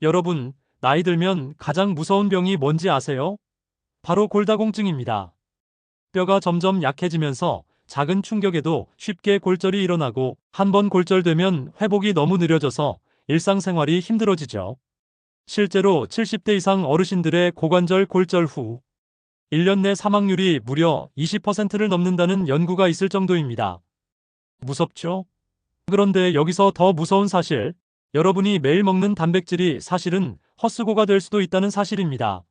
여러분, 나이 들면 가장 무서운 병이 뭔지 아세요? 바로 골다공증입니다. 뼈가 점점 약해지면서 작은 충격에도 쉽게 골절이 일어나고 한 번 골절되면 회복이 너무 느려져서 일상생활이 힘들어지죠. 실제로 70대 이상 어르신들의 고관절 골절 후 1년 내 사망률이 무려 20%를 넘는다는 연구가 있을 정도입니다. 무섭죠? 그런데 여기서 더 무서운 사실, 여러분이 매일 먹는 단백질이 사실은 헛수고가 될 수도 있다는 사실입니다.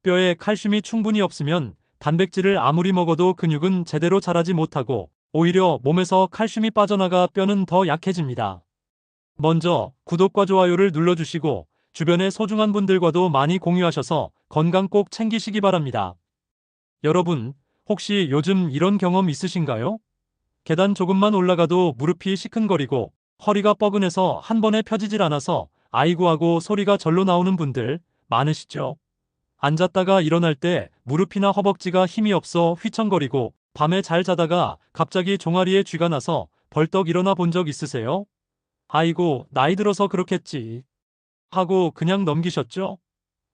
뼈에 칼슘이 충분히 없으면 단백질을 아무리 먹어도 근육은 제대로 자라지 못하고 오히려 몸에서 칼슘이 빠져나가 뼈는 더 약해집니다. 먼저 구독과 좋아요를 눌러주시고 주변의 소중한 분들과도 많이 공유하셔서 건강 꼭 챙기시기 바랍니다. 여러분, 혹시 요즘 이런 경험 있으신가요? 계단 조금만 올라가도 무릎이 시큰거리고 허리가 뻐근해서 한 번에 펴지질 않아서 아이고 하고 소리가 절로 나오는 분들 많으시죠? 앉았다가 일어날 때 무릎이나 허벅지가 힘이 없어 휘청거리고 밤에 잘 자다가 갑자기 종아리에 쥐가 나서 벌떡 일어나 본 적 있으세요? 아이고, 나이 들어서 그렇겠지 하고 그냥 넘기셨죠?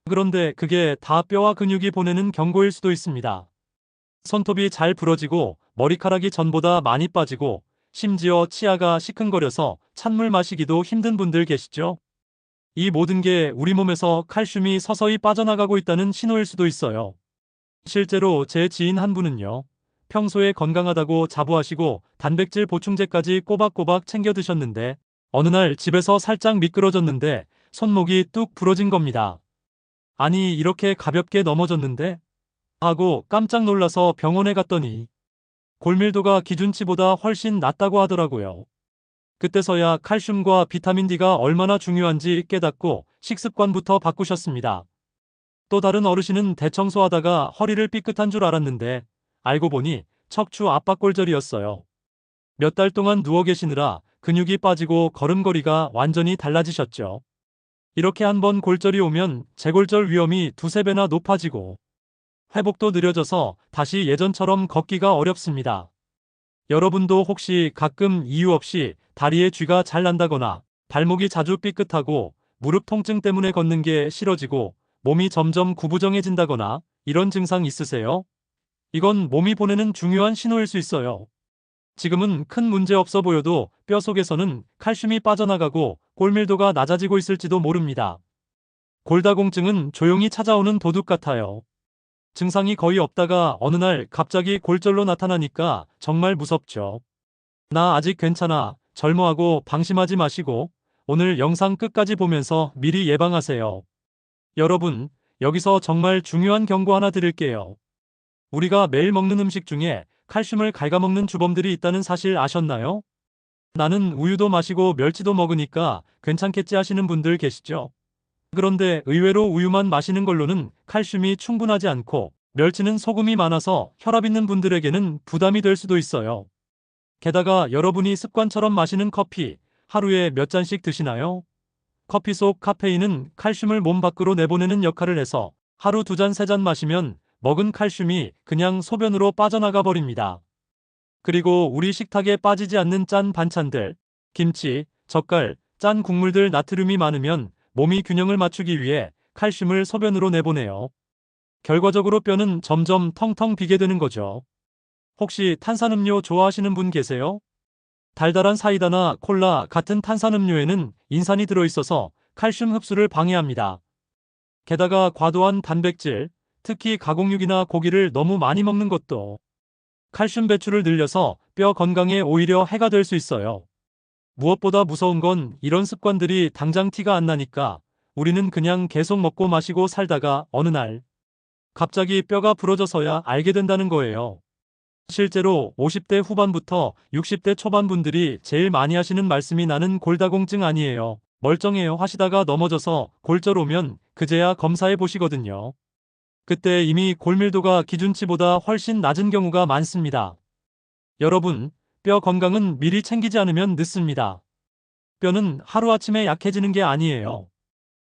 그런데 그게 다 뼈와 근육이 보내는 경고일 수도 있습니다. 손톱이 잘 부러지고 머리카락이 전보다 많이 빠지고 심지어 치아가 시큰거려서 찬물 마시기도 힘든 분들 계시죠? 이 모든 게 우리 몸에서 칼슘이 서서히 빠져나가고 있다는 신호일 수도 있어요. 실제로 제 지인 한 분은요, 평소에 건강하다고 자부하시고 단백질 보충제까지 꼬박꼬박 챙겨 드셨는데 어느 날 집에서 살짝 미끄러졌는데 손목이 뚝 부러진 겁니다. 아니, 이렇게 가볍게 넘어졌는데? 하고 깜짝 놀라서 병원에 갔더니 골밀도가 기준치보다 훨씬 낮다고 하더라고요. 그때서야 칼슘과 비타민 D가 얼마나 중요한지 깨닫고 식습관부터 바꾸셨습니다. 또 다른 어르신은 대청소하다가 허리를 삐끗한 줄 알았는데 알고 보니 척추 압박골절이었어요. 몇 달 동안 누워 계시느라 근육이 빠지고 걸음걸이가 완전히 달라지셨죠. 이렇게 한 번 골절이 오면 재골절 위험이 두세 배나 높아지고 회복도 느려져서 다시 예전처럼 걷기가 어렵습니다. 여러분도 혹시 가끔 이유 없이 다리에 쥐가 잘 난다거나 발목이 자주 삐끗하고 무릎 통증 때문에 걷는 게 싫어지고 몸이 점점 구부정해진다거나 이런 증상 있으세요? 이건 몸이 보내는 중요한 신호일 수 있어요. 지금은 큰 문제 없어 보여도 뼈 속에서는 칼슘이 빠져나가고 골밀도가 낮아지고 있을지도 모릅니다. 골다공증은 조용히 찾아오는 도둑 같아요. 증상이 거의 없다가 어느 날 갑자기 골절로 나타나니까 정말 무섭죠. 나 아직 괜찮아. 젊어하고 방심하지 마시고 오늘 영상 끝까지 보면서 미리 예방하세요. 여러분, 여기서 정말 중요한 경고 하나 드릴게요. 우리가 매일 먹는 음식 중에 칼슘을 갉아먹는 주범들이 있다는 사실 아셨나요? 나는 우유도 마시고 멸치도 먹으니까 괜찮겠지 하시는 분들 계시죠? 그런데 의외로 우유만 마시는 걸로는 칼슘이 충분하지 않고 멸치는 소금이 많아서 혈압 있는 분들에게는 부담이 될 수도 있어요. 게다가 여러분이 습관처럼 마시는 커피, 하루에 몇 잔씩 드시나요? 커피 속 카페인은 칼슘을 몸 밖으로 내보내는 역할을 해서 하루 2잔, 3잔 마시면 먹은 칼슘이 그냥 소변으로 빠져나가 버립니다. 그리고 우리 식탁에 빠지지 않는 짠 반찬들, 김치, 젓갈, 짠 국물들 나트륨이 많으면 몸이 균형을 맞추기 위해 칼슘을 소변으로 내보내요. 결과적으로 뼈는 점점 텅텅 비게 되는 거죠. 혹시 탄산음료 좋아하시는 분 계세요? 달달한 사이다나 콜라 같은 탄산음료에는 인산이 들어있어서 칼슘 흡수를 방해합니다. 게다가 과도한 단백질, 특히 가공육이나 고기를 너무 많이 먹는 것도 칼슘 배출을 늘려서 뼈 건강에 오히려 해가 될 수 있어요. 무엇보다 무서운 건 이런 습관들이 당장 티가 안 나니까 우리는 그냥 계속 먹고 마시고 살다가 어느 날 갑자기 뼈가 부러져서야 알게 된다는 거예요. 실제로 50대 후반부터 60대 초반 분들이 제일 많이 하시는 말씀이 나는 골다공증 아니에요. 멀쩡해요 하시다가 넘어져서 골절 오면 그제야 검사해 보시거든요. 그때 이미 골밀도가 기준치보다 훨씬 낮은 경우가 많습니다. 여러분, 뼈 건강은 미리 챙기지 않으면 늦습니다. 뼈는 하루아침에 약해지는 게 아니에요.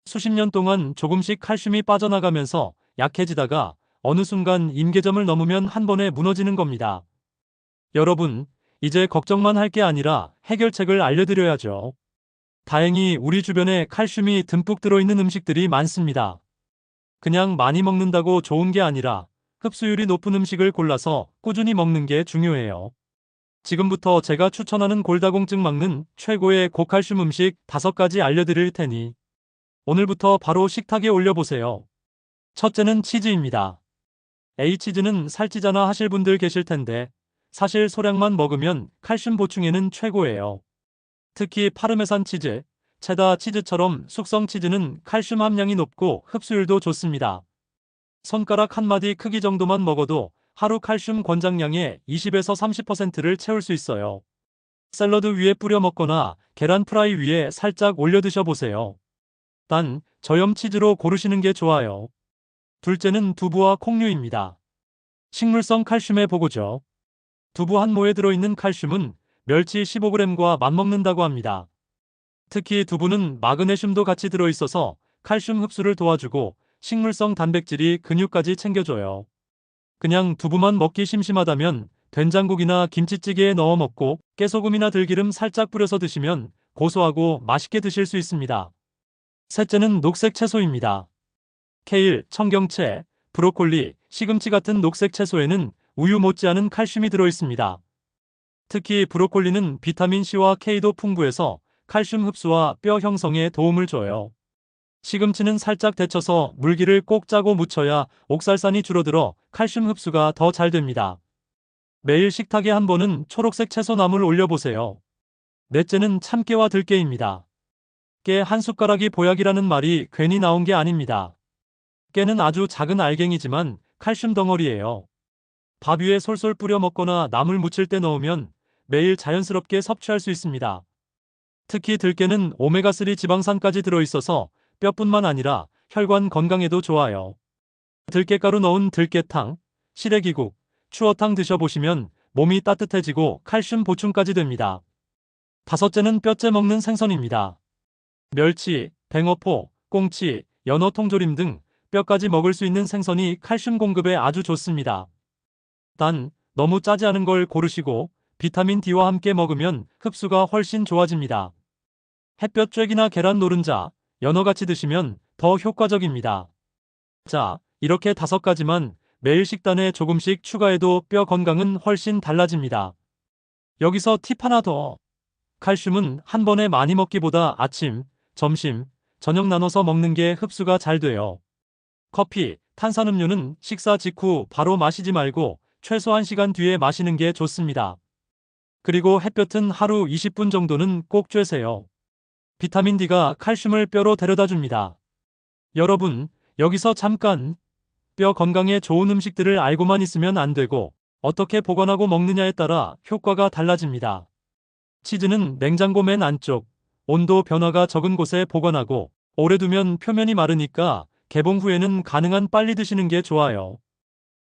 수십 년 동안 조금씩 칼슘이 빠져나가면서 약해지다가 어느 순간 임계점을 넘으면 한 번에 무너지는 겁니다. 여러분, 이제 걱정만 할 게 아니라 해결책을 알려드려야죠. 다행히 우리 주변에 칼슘이 듬뿍 들어있는 음식들이 많습니다. 그냥 많이 먹는다고 좋은 게 아니라 흡수율이 높은 음식을 골라서 꾸준히 먹는 게 중요해요. 지금부터 제가 추천하는 골다공증 막는 최고의 고칼슘 음식 5가지 알려드릴 테니 오늘부터 바로 식탁에 올려보세요. 첫째는 치즈입니다. 에이 치즈는 살찌잖아 하실 분들 계실 텐데 사실 소량만 먹으면 칼슘 보충에는 최고예요. 특히 파르메산 치즈, 체다 치즈처럼 숙성 치즈는 칼슘 함량이 높고 흡수율도 좋습니다. 손가락 한 마디 크기 정도만 먹어도 하루 칼슘 권장량의 20에서 30%를 채울 수 있어요. 샐러드 위에 뿌려 먹거나 계란 프라이 위에 살짝 올려 드셔보세요. 단, 저염 치즈로 고르시는 게 좋아요. 둘째는 두부와 콩류입니다. 식물성 칼슘의 보고죠. 두부 한 모에 들어있는 칼슘은 멸치 15g과 맞먹는다고 합니다. 특히 두부는 마그네슘도 같이 들어있어서 칼슘 흡수를 도와주고 식물성 단백질이 근육까지 챙겨줘요. 그냥 두부만 먹기 심심하다면 된장국이나 김치찌개에 넣어 먹고 깨소금이나 들기름 살짝 뿌려서 드시면 고소하고 맛있게 드실 수 있습니다. 셋째는 녹색 채소입니다. 케일, 청경채, 브로콜리, 시금치 같은 녹색 채소에는 우유 못지않은 칼슘이 들어있습니다. 특히 브로콜리는 비타민C와 K도 풍부해서 칼슘 흡수와 뼈 형성에 도움을 줘요. 시금치는 살짝 데쳐서 물기를 꼭 짜고 무쳐야 옥살산이 줄어들어 칼슘 흡수가 더 잘 됩니다. 매일 식탁에 한 번은 초록색 채소나물 올려보세요. 넷째는 참깨와 들깨입니다. 깨 한 숟가락이 보약이라는 말이 괜히 나온 게 아닙니다. 깨는 아주 작은 알갱이지만 칼슘 덩어리예요. 밥 위에 솔솔 뿌려 먹거나 나물 무칠 때 넣으면 매일 자연스럽게 섭취할 수 있습니다. 특히 들깨는 오메가3 지방산까지 들어있어서 뼈뿐만 아니라 혈관 건강에도 좋아요. 들깨가루 넣은 들깨탕, 시래기국, 추어탕 드셔보시면 몸이 따뜻해지고 칼슘 보충까지 됩니다. 다섯째는 뼈째 먹는 생선입니다. 멸치, 뱅어포, 꽁치, 연어 통조림 등 뼈까지 먹을 수 있는 생선이 칼슘 공급에 아주 좋습니다. 단, 너무 짜지 않은 걸 고르시고 비타민 D와 함께 먹으면 흡수가 훨씬 좋아집니다. 햇볕쬐기나 계란 노른자, 연어같이 드시면 더 효과적입니다. 자, 이렇게 5가지만 매일 식단에 조금씩 추가해도 뼈 건강은 훨씬 달라집니다. 여기서 팁 하나 더. 칼슘은 한 번에 많이 먹기보다 아침, 점심, 저녁 나눠서 먹는 게 흡수가 잘 돼요. 커피, 탄산음료는 식사 직후 바로 마시지 말고 최소 1시간 뒤에 마시는 게 좋습니다. 그리고 햇볕은 하루 20분 정도는 꼭 쬐세요. 비타민 D가 칼슘을 뼈로 데려다 줍니다. 여러분, 여기서 잠깐! 뼈 건강에 좋은 음식들을 알고만 있으면 안 되고 어떻게 보관하고 먹느냐에 따라 효과가 달라집니다. 치즈는 냉장고 맨 안쪽, 온도 변화가 적은 곳에 보관하고 오래 두면 표면이 마르니까 개봉 후에는 가능한 빨리 드시는 게 좋아요.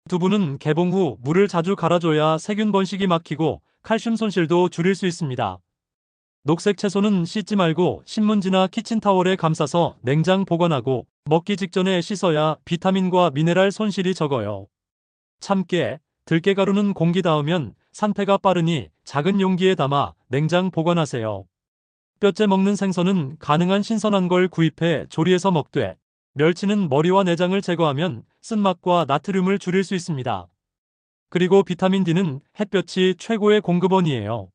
두부는 개봉 후 물을 자주 갈아줘야 세균 번식이 막히고 칼슘 손실도 줄일 수 있습니다. 녹색 채소는 씻지 말고 신문지나 키친타월에 감싸서 냉장 보관하고 먹기 직전에 씻어야 비타민과 미네랄 손실이 적어요. 참깨, 들깨가루는 공기 닿으면 산패가 빠르니 작은 용기에 담아 냉장 보관하세요. 뼈째 먹는 생선은 가능한 신선한 걸 구입해 조리해서 먹되 멸치는 머리와 내장을 제거하면 쓴맛과 나트륨을 줄일 수 있습니다. 그리고 비타민 D는 햇볕이 최고의 공급원이에요.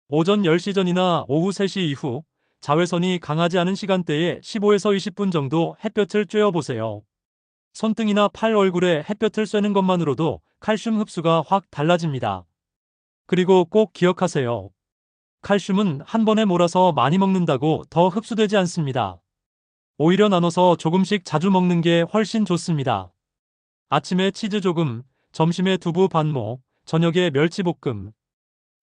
오전 10시 전이나 오후 3시 이후 자외선이 강하지 않은 시간대에 15에서 20분 정도 햇볕을 쬐어보세요. 손등이나 팔 얼굴에 햇볕을 쐬는 것만으로도 칼슘 흡수가 확 달라집니다. 그리고 꼭 기억하세요. 칼슘은 한 번에 몰아서 많이 먹는다고 더 흡수되지 않습니다. 오히려 나눠서 조금씩 자주 먹는 게 훨씬 좋습니다. 아침에 치즈 조금, 점심에 두부 반모, 저녁에 멸치볶음.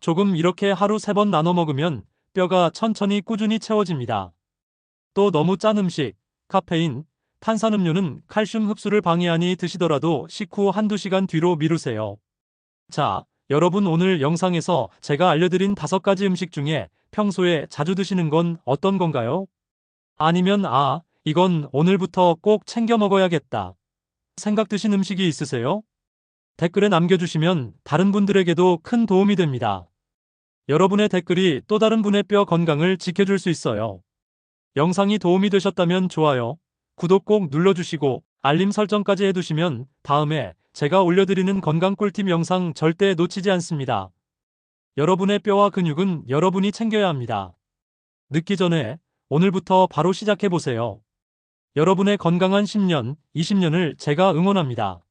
조금 이렇게 하루 3번 나눠 먹으면 뼈가 천천히 꾸준히 채워집니다. 또 너무 짠 음식, 카페인, 탄산음료는 칼슘 흡수를 방해하니 드시더라도 식후 한두 시간 뒤로 미루세요. 자, 여러분 오늘 영상에서 제가 알려드린 5가지 음식 중에 평소에 자주 드시는 건 어떤 건가요? 아니면 이건 오늘부터 꼭 챙겨 먹어야겠다 생각 드신 음식이 있으세요? 댓글에 남겨주시면 다른 분들에게도 큰 도움이 됩니다. 여러분의 댓글이 또 다른 분의 뼈 건강을 지켜줄 수 있어요. 영상이 도움이 되셨다면 좋아요, 구독 꼭 눌러주시고 알림 설정까지 해두시면 다음에 제가 올려드리는 건강 꿀팁 영상 절대 놓치지 않습니다. 여러분의 뼈와 근육은 여러분이 챙겨야 합니다. 늦기 전에 오늘부터 바로 시작해보세요. 여러분의 건강한 10년, 20년을 제가 응원합니다.